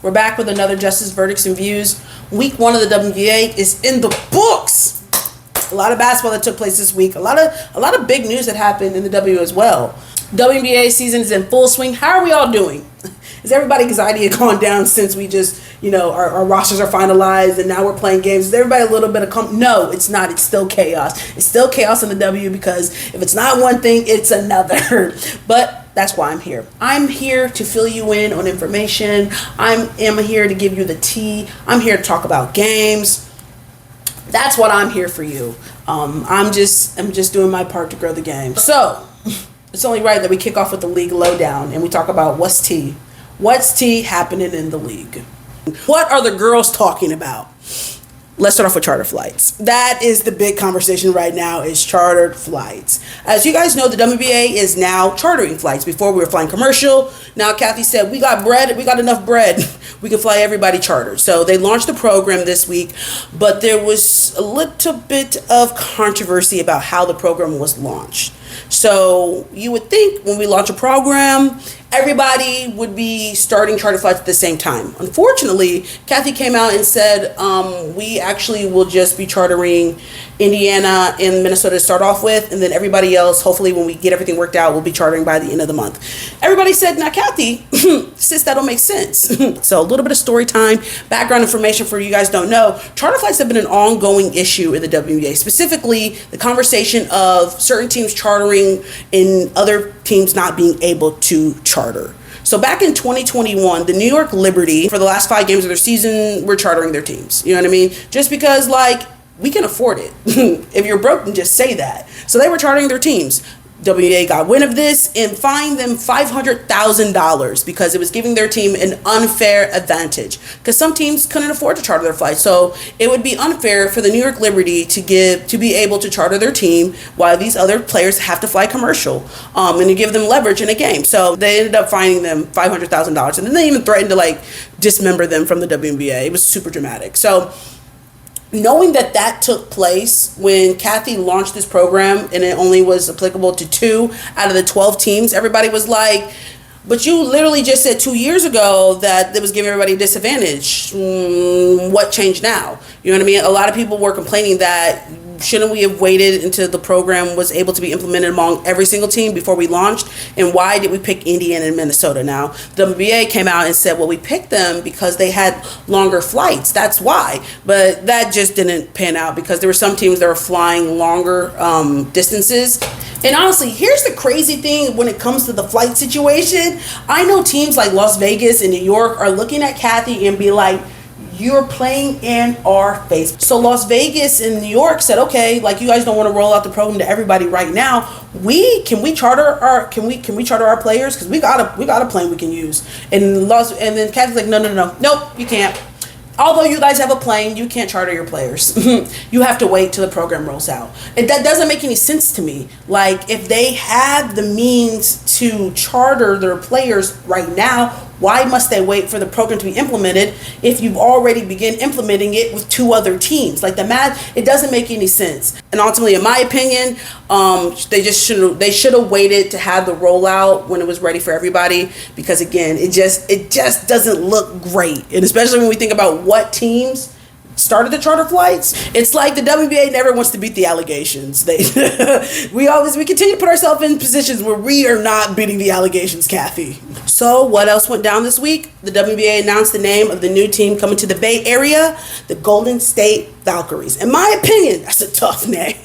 We're back with another Justice Verdicts and Views. Week 1 of the WNBA is in the books. A lot of basketball that took place this week. A lot of big news that happened in the W as well. WNBA season is in full swing. How are we all doing? Is everybody's anxiety gone down since we just, our rosters are finalized and now we're playing games? Is everybody a little bit of No, it's not. It's still chaos. It's still chaos in the W because if it's not one thing, it's another. But that's why I'm here. I'm here to fill you in on information. I am here to give you the tea. I'm here to talk about games. That's what I'm here for you. I'm just doing my part to grow the game. So it's only right that we kick off with the league lowdown and we talk about what's tea. What's tea happening in the league? What are the girls talking about? Let's start off with charter flights. That is the big conversation right now, is chartered flights. As you guys know, the WNBA is now chartering flights. Before we were flying commercial. Now Kathy said, we got bread, we got enough bread. We can fly everybody chartered. So they launched the program this week, but there was a little bit of controversy about how the program was launched. So you would think when we launch a program, everybody would be starting charter flights at the same time. Unfortunately, Kathy came out and said, we actually will just be chartering Indiana and Minnesota to start off with, and then everybody else, hopefully when we get everything worked out, we'll be chartering by the end of the month. Everybody said, now Kathy, sis, that don't make sense. So a little bit of story time, background information for you guys don't know. Charter flights have been an ongoing issue in the WNBA, specifically the conversation of certain teams chartering and other teams not being able to charter. So back in 2021, the New York Liberty, for the last 5 games of their season, were chartering their teams. You know what I mean? Just because, we can afford it. If you're broke, then just say that. So they were chartering their teams. WNBA got wind of this and fined them $500,000 because it was giving their team an unfair advantage. Because some teams couldn't afford to charter their flights, so it would be unfair for the New York Liberty to be able to charter their team while these other players have to fly commercial, and to give them leverage in a game. So they ended up fining them $500,000, and then they even threatened to dismember them from the WNBA. It was super dramatic. So knowing that took place when Kathy launched this program and it only was applicable to 2 out of the 12 teams, everybody was like, but you literally just said 2 years ago that it was giving everybody a disadvantage. What changed now? You know what I mean? A lot of people were complaining that shouldn't we have waited until the program was able to be implemented among every single team before we launched? And why did we pick Indiana and Minnesota? Now, the WNBA came out and said, well, we picked them because they had longer flights. That's why. But that just didn't pan out because there were some teams that were flying longer distances. And honestly, here's the crazy thing when it comes to the flight situation. I know teams like Las Vegas and New York are looking at Kathy and be like, you're playing in our face. So Las Vegas and New York said, okay, you guys don't want to roll out the program to everybody right now. Can we charter our players? Because we got a plane we can use. And then Kathy's like, nope, you can't. Although you guys have a plane, you can't charter your players. You have to wait till the program rolls out. And that doesn't make any sense to me. If they have the means to charter their players right now, why must they wait for the program to be implemented if you've already begun implementing it with 2 other teams? The math, it doesn't make any sense. And ultimately, in my opinion, they should have waited to have the rollout when it was ready for everybody, because again, it just doesn't look great. And especially when we think about what teams started the charter flights, it's like the WNBA never wants to beat the allegations. We continue to put ourselves in positions where we are not beating the allegations, Kathy. So what else went down this week? The WNBA announced the name of the new team coming to the Bay Area, the Golden State Valkyries. In my opinion, that's a tough name.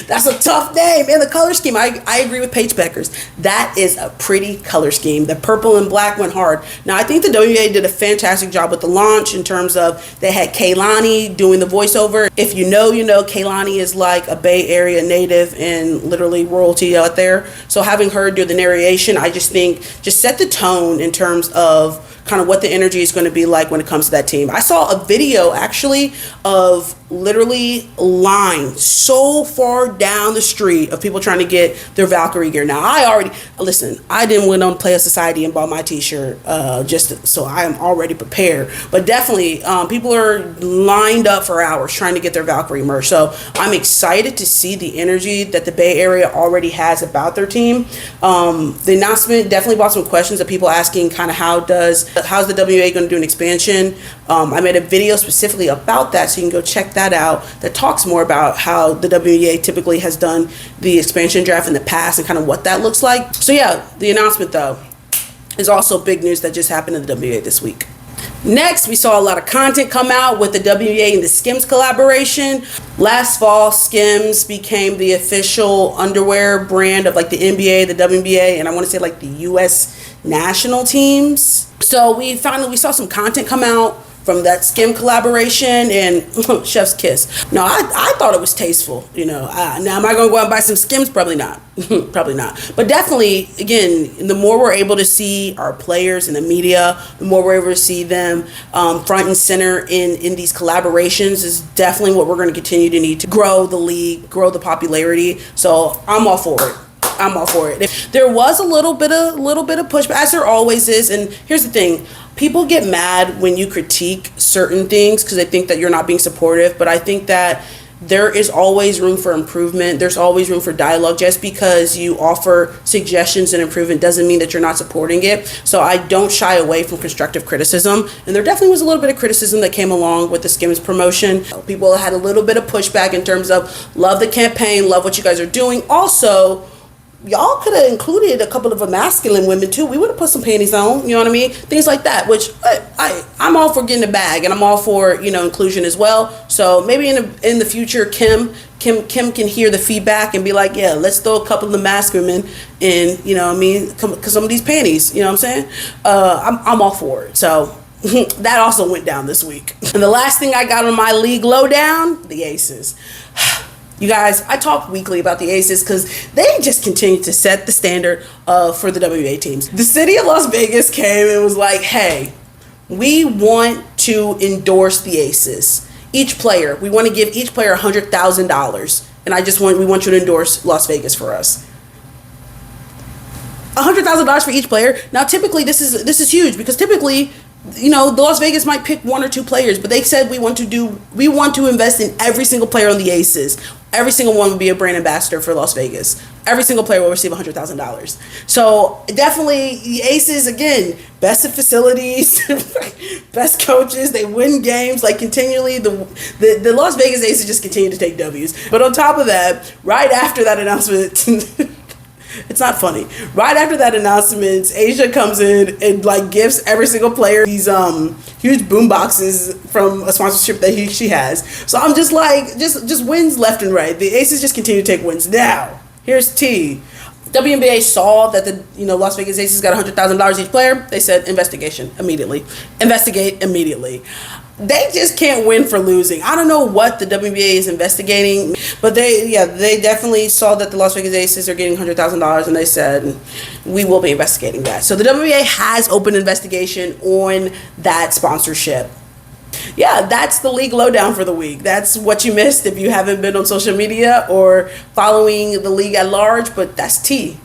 That's a tough name. And the color scheme, I agree with Paige Beckers. That is a pretty color scheme. The purple and black went hard. Now, I think the WNBA did a fantastic job with the launch in terms of they had Kaylani doing the voiceover. If you know, Kaylani is like a Bay Area native and literally royalty out there. So having her do the narration, I just think just set the tone in terms of kind of what the energy is going to be like when it comes to that team. I saw a video actually of literally lined so far down the street of people trying to get their Valkyrie gear. Now, I didn't went on Play Society and bought my t-shirt so I am already prepared. But definitely, people are lined up for hours trying to get their Valkyrie merch. So I'm excited to see the energy that the Bay Area already has about their team. The announcement definitely brought some questions of people asking kind of how's the WNBA going to do an expansion. I made a video specifically about that, so you can go check that out, that talks more about how the WNBA typically has done the expansion draft in the past and kind of what that looks like. So yeah, the announcement though is also big news that just happened in the WNBA this week. Next, we saw a lot of content come out with the WNBA and the Skims collaboration. Last fall, Skims became the official underwear brand of like the NBA, the WNBA, and I want to say like the US national teams. So we saw some content come out from that Skim collaboration, and chef's kiss. No, I thought it was tasteful. Now, am I going to go out and buy some Skims? Probably not. Probably not. But definitely, again, the more we're able to see our players in the media, the more we're able to see them front and center in these collaborations is definitely what we're going to continue to need to grow the league, grow the popularity. So I'm all for it. There was a little bit of pushback, as there always is. And here's the thing. People get mad when you critique certain things because they think that you're not being supportive. But I think that there is always room for improvement. There's always room for dialogue. Just because you offer suggestions and improvement doesn't mean that you're not supporting it. So I don't shy away from constructive criticism. And there definitely was a little bit of criticism that came along with the Skims promotion. People had a little bit of pushback in terms of love the campaign, love what you guys are doing. Also, y'all could have included a couple of masculine women too. We would have put some panties on, you know what I mean? Things like that, which I'm all for getting a bag, and I'm all for, inclusion as well. So maybe in the future, Kim can hear the feedback and be like, yeah, let's throw a couple of the masculine women in, because some of these panties, you know what I'm saying? I'm all for it. So that also went down this week. And the last thing I got on my league lowdown, the Aces. You guys, I talk weekly about the Aces because they just continue to set the standard for the WNBA teams. The city of Las Vegas came and was like, hey, we want to endorse the Aces. We want to give each player $100,000. And we want you to endorse Las Vegas for us. $100,000 for each player. Now, typically, this is huge because typically, the Las Vegas might pick one or two players, but they said we want to invest in every single player on the Aces. Every single one will be a brand ambassador for Las Vegas. Every single player will receive $100,000. So definitely the Aces, again, best of facilities, best coaches. They win games like continually. The Las Vegas Aces just continue to take W's. But on top of that, right after that announcement. It's not funny. Right after that announcement, Asia comes in and gives every single player these huge boom boxes from a sponsorship that she has. So I'm just just wins left and right. The Aces just continue to take wins. Now, here's T. WNBA saw that the Las Vegas Aces got $100,000 each player. They said investigate immediately. They just can't win for losing. I don't know what the WNBA is investigating, but they definitely saw that the Las Vegas Aces are getting $100,000, and they said we will be investigating that. So the WNBA has opened investigation on that sponsorship. Yeah, that's the league lowdown for the week. That's what you missed if you haven't been on social media or following the league at large, but that's T.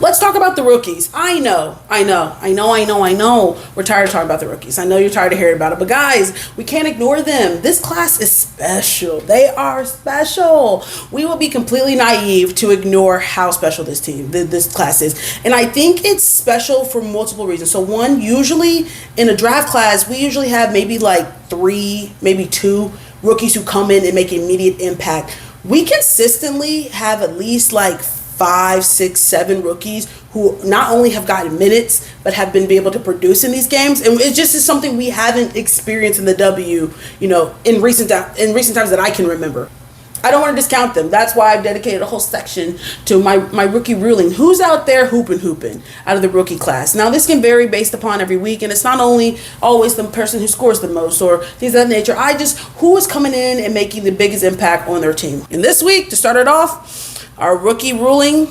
Let's talk about the rookies. I know. We're tired of talking about the rookies. I know you're tired of hearing about it. But guys, we can't ignore them. This class is special. They are special. We will be completely naive to ignore how special this class is. And I think it's special for multiple reasons. So one, usually in a draft class, we usually have maybe 3, maybe 2 rookies who come in and make immediate impact. We consistently have at least 5, 6, 7 rookies who not only have gotten minutes but have been able to produce in these games, and it just is something we haven't experienced in the W, in recent times that I can remember. I don't want to discount them. That's why I've dedicated a whole section to my rookie ruling. Who's out there hooping out of the rookie class? Now, this can vary based upon every week, and it's not only always the person who scores the most or things of that nature. Who is coming in and making the biggest impact on their team? And this week, to start it off, our rookie ruling,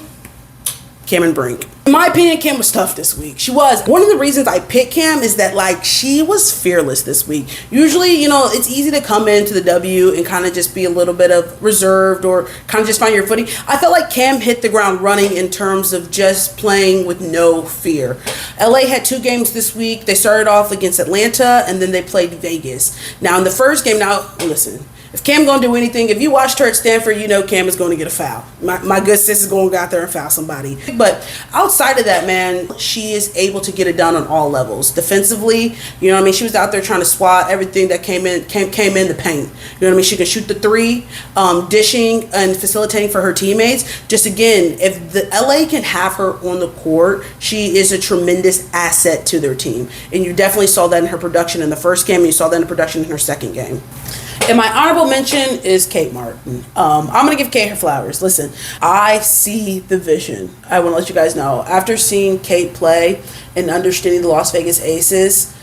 Brink. In my opinion, Cam was tough this week. She was. One of the reasons I picked Cam is that, like, she was fearless this week. Usually, you know, it's easy to come into the W and kind of just be a little bit of reserved or kind of just find your footing. I felt like Cam hit the ground running in terms of just playing with no fear. LA had 2 games this week. They started off against Atlanta, and then they played Vegas. Now, in the first game, now, listen, if Cam gonna do anything, if you watched her at Stanford, you know Cam is going to get a foul. My good sis is going to go out there and foul somebody. But outside of that, man, she is able to get it done on all levels. Defensively, you know what I mean? She was out there trying to swat everything that came in the paint. You know what I mean? She could shoot the 3, dishing and facilitating for her teammates. Just again, if the LA can have her on the court, she is a tremendous asset to their team. And you definitely saw that in her production in the first game, and you saw that in her production in her second game. And my honorable mention is Kate Martin. I'm going to give Kate her flowers. Listen, I see the vision. I want to let you guys know. After seeing Kate play and understanding the Las Vegas Aces,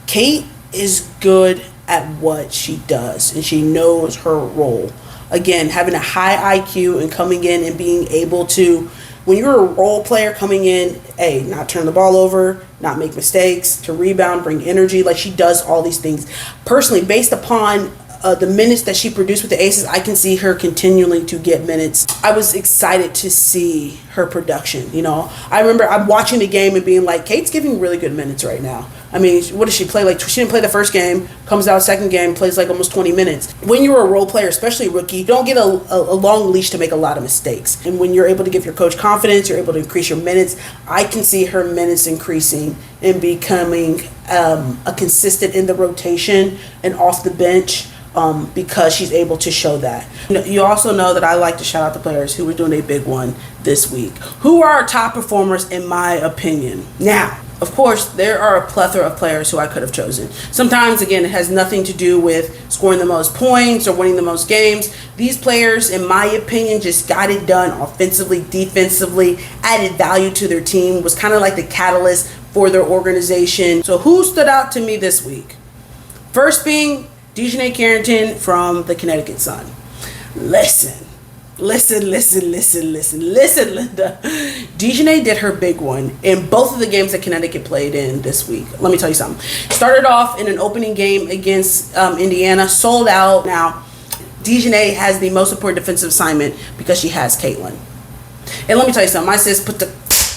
Kate is good at what she does, and she knows her role. Again, having a high IQ and coming in and being able to, when you're a role player coming in, not turn the ball over, not make mistakes, to rebound, bring energy. Like, she does all these things. Personally, based upon the minutes that she produced with the Aces, I can see her continuing to get minutes. I was excited to see her production. You know, I remember I'm watching the game and being like, Kate's giving really good minutes right now. I mean, what does she play? Like, she didn't play the first game, comes out second game, plays like almost 20 minutes. When you're a role player, especially a rookie, you don't get a long leash to make a lot of mistakes. And when you're able to give your coach confidence, you're able to increase your minutes. I can see her minutes increasing and becoming a consistent in the rotation and off the bench. Because she's able to show that. You also know that I like to shout out the players who were doing a big one this week. Who are our top performers in my opinion? Now, of course, there are a plethora of players who I could have chosen. Sometimes, again, it has nothing to do with scoring the most points or winning the most games. These players, in my opinion, just got it done offensively, defensively, added value to their team, was kind of like the catalyst for their organization. So who stood out to me this week? First being Dejanay Carrington from the Connecticut Sun. Listen, Linda. Dejanay did her big one in both of the games that Connecticut played in this week. Let me tell you something. Started off in an opening game against Indiana, sold out. Now, Dejanay has the most important defensive assignment because she has Caitlin. And let me tell you something. My sis put the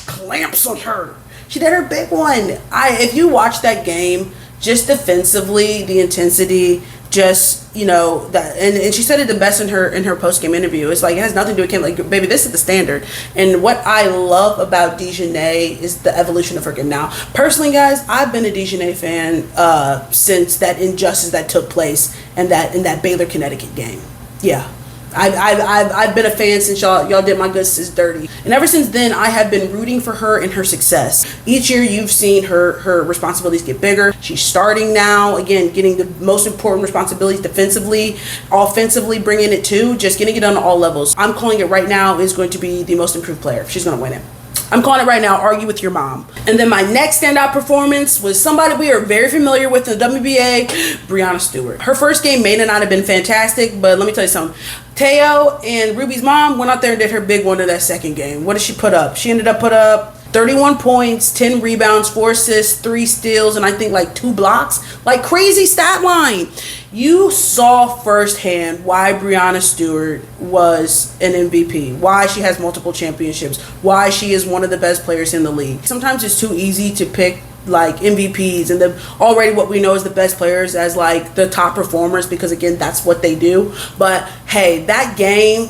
clamps on her. She did her big one. If you watch that game, just defensively, the intensity, just, you know, that, and she said it the best in her post-game interview. It's like, it has nothing to do with Kim. Like, baby, this is the standard. And what I love about Dejanay is the evolution of her game. Now, personally, guys, I've been a Dejanay fan since that injustice that took place in that Baylor Connecticut game. Yeah. I've been a fan since y'all did my good sis dirty, and ever since then I have been rooting for her and her success. Each year you've seen her responsibilities get bigger. She's starting now, again, getting the most important responsibilities defensively, offensively, bringing it too, just getting it on all levels. I'm calling it right now is going to be the most improved player. She's going to win it. I'm calling it right now, argue with your mom. And then my next standout performance was somebody we are very familiar with in the WNBA, Breanna Stewart. Her first game may not have been fantastic, but let me tell you something. Teo and Ruby's mom went out there and did her big one in that second game. What did she put up? She ended up put up 31 points, 10 rebounds, 4 assists, 3 steals, and I think like 2 blocks. Like, crazy stat line. You saw firsthand why Breanna Stewart was an MVP, why she has multiple championships, why she is one of the best players in the league. Sometimes it's too easy to pick like MVPs and then already what we know is the best players as like the top performers, because again, that's what they do. But hey, that game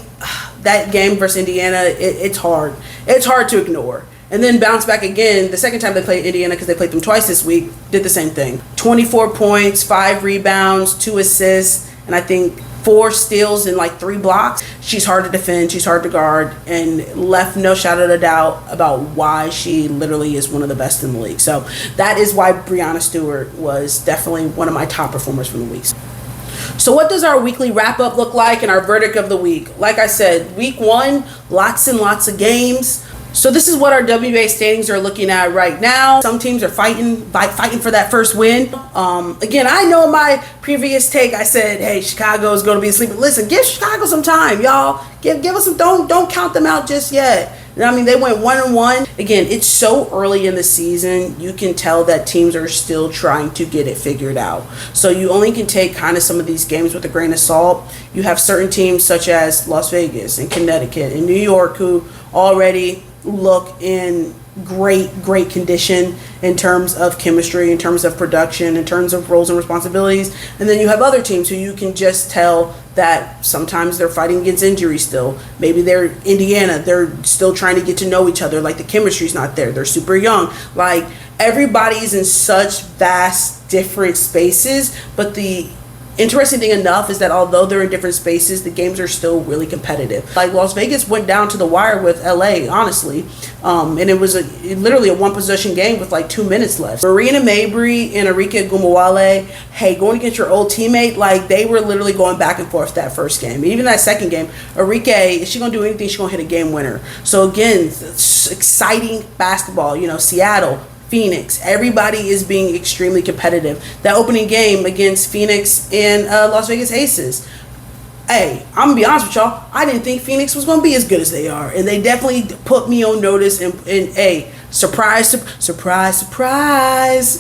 versus Indiana, it's hard to ignore. And then bounce back again the second time they played Indiana, because they played them twice this week, did the same thing. 24 points, 5 rebounds, 2 assists, and I think 4 steals and like 3 blocks. She's hard to defend, she's hard to guard, and left no shadow of a doubt about why she literally is one of the best in the league. So that is why Breanna Stewart was definitely one of my top performers from the week. So what does our weekly wrap-up look like and our verdict of the week? Like I said, week 1, lots and lots of games. So this is what our WNBA standings are looking at right now. Some teams are fighting for that first win. Again, I know my previous take, I said, hey, Chicago is going to be asleep. Listen, give Chicago some time, y'all. Give us some, don't count them out just yet. I mean, they went 1-1. Again, it's so early in the season. You can tell that teams are still trying to get it figured out. So you only can take kind of some of these games with a grain of salt. You have certain teams such as Las Vegas and Connecticut and New York who already look in great condition in terms of chemistry, in terms of production, in terms of roles and responsibilities. And then you have other teams who you can just tell that sometimes they're fighting against injury still. Maybe they're Indiana, they're still trying to get to know each other. Like the chemistry's not there. They're super young. Like everybody's in such vast different spaces, but the interesting thing enough is that although they're in different spaces, the games are still really competitive. Like Las Vegas went down to the wire with LA, honestly, and it was literally a one possession game with like 2 minutes left. Marina Mabry and Arike Gumawale, hey, going against your old teammate, like they were literally going back and forth that first game. Even that second game, Arike, if she's gonna do anything, she's gonna hit a game winner. So again, exciting basketball. Seattle, Phoenix, everybody is being extremely competitive. That opening game against Phoenix and Las Vegas Aces, hey, I'm gonna be honest with y'all, I didn't think Phoenix was gonna be as good as they are, and they definitely put me on notice. And hey, surprise,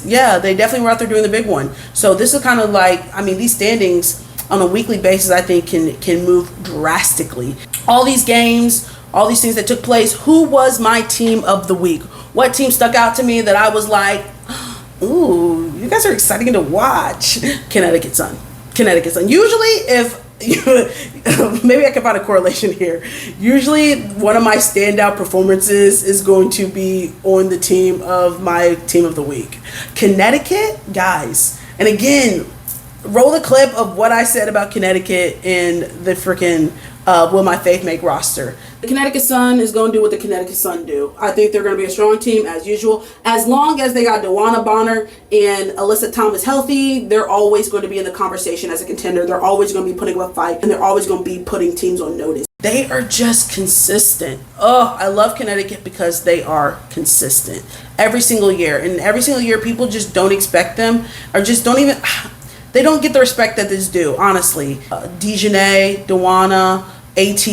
yeah, they definitely were out there doing the big one. So this is kind of like, I mean, these standings on a weekly basis, I think can move drastically. All these games, all these things that took place. Who was my team of the week? What team stuck out to me that I was like, ooh, you guys are exciting to watch? Connecticut Sun. Usually, if maybe I can find a correlation here. Usually, one of my standout performances is going to be on the team of my team of the week. Connecticut, guys. And again, roll the clip of what I said about Connecticut in the freaking Will My Faith Make roster. The Connecticut Sun is going to do what the Connecticut Sun do. I think they're going to be a strong team as usual. As long as they got DeWanna Bonner and Alyssa Thomas healthy, they're always going to be in the conversation as a contender. They're always going to be putting up a fight, and they're always going to be putting teams on notice. They are just consistent. Oh, I love Connecticut because they are consistent every single year. And every single year, people just don't expect them or just don't even... They don't get the respect that is due, honestly. Dejanay, DeWanna, AT,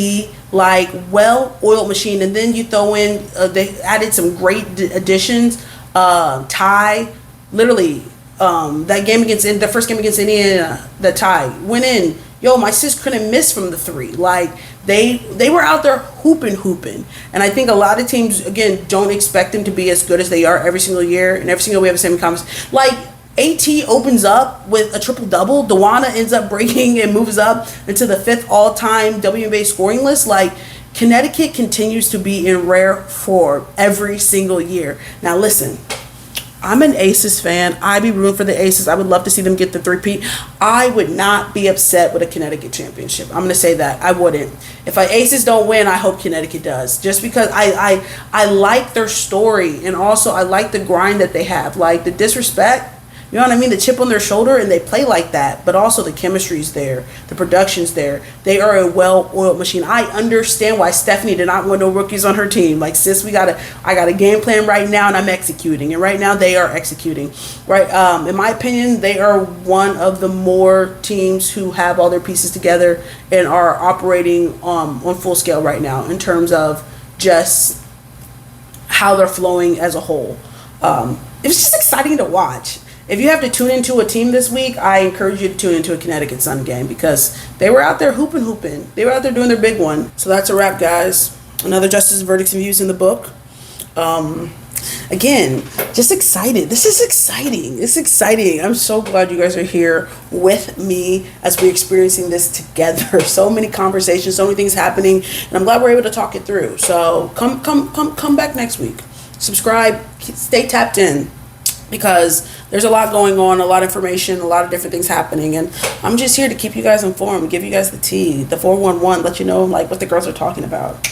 like well-oiled machine. And then you throw in, they added some great additions. Ty, literally, that game the first game against Indiana, the Ty went in. Yo, my sis couldn't miss from the three. Like, they were out there hooping. And I think a lot of teams, again, don't expect them to be as good as they are every single year. And every single we have the same conversation. Like, AT opens up with a triple-double. DeWanna ends up breaking and moves up into the 5th all-time WNBA scoring list. Like, Connecticut continues to be in rare form every single year. Now, listen, I'm an Aces fan. I be rooting for the Aces. I would love to see them get the three-peat. I would not be upset with a Connecticut championship. I'm going to say that. I wouldn't. If our Aces don't win, I hope Connecticut does. Just because I like their story, and also I like the grind that they have. Like, the disrespect, you know what I mean? The chip on their shoulder, and they play like that. But also the chemistry's there. The production's there. They are a well-oiled machine. I understand why Stephanie did not want no rookies on her team. Like, sis, I got a game plan right now, and I'm executing. And right now, they are executing. Right? In my opinion, they are one of the more teams who have all their pieces together and are operating on full scale right now in terms of just how they're flowing as a whole. It was just exciting to watch. If you have to tune into a team this week, I encourage you to tune into a Connecticut Sun game because they were out there hooping. They were out there doing their big one. So that's a wrap, guys. Another Justice, Verdicts, and Views in the book. Again, just excited. This is exciting. It's exciting. I'm so glad you guys are here with me as we're experiencing this together. So many conversations, so many things happening, and I'm glad we're able to talk it through. So come back next week. Subscribe. Stay tapped in. Because there's a lot going on, a lot of information, a lot of different things happening. And I'm just here to keep you guys informed, give you guys the tea, the 411, let you know like what the girls are talking about.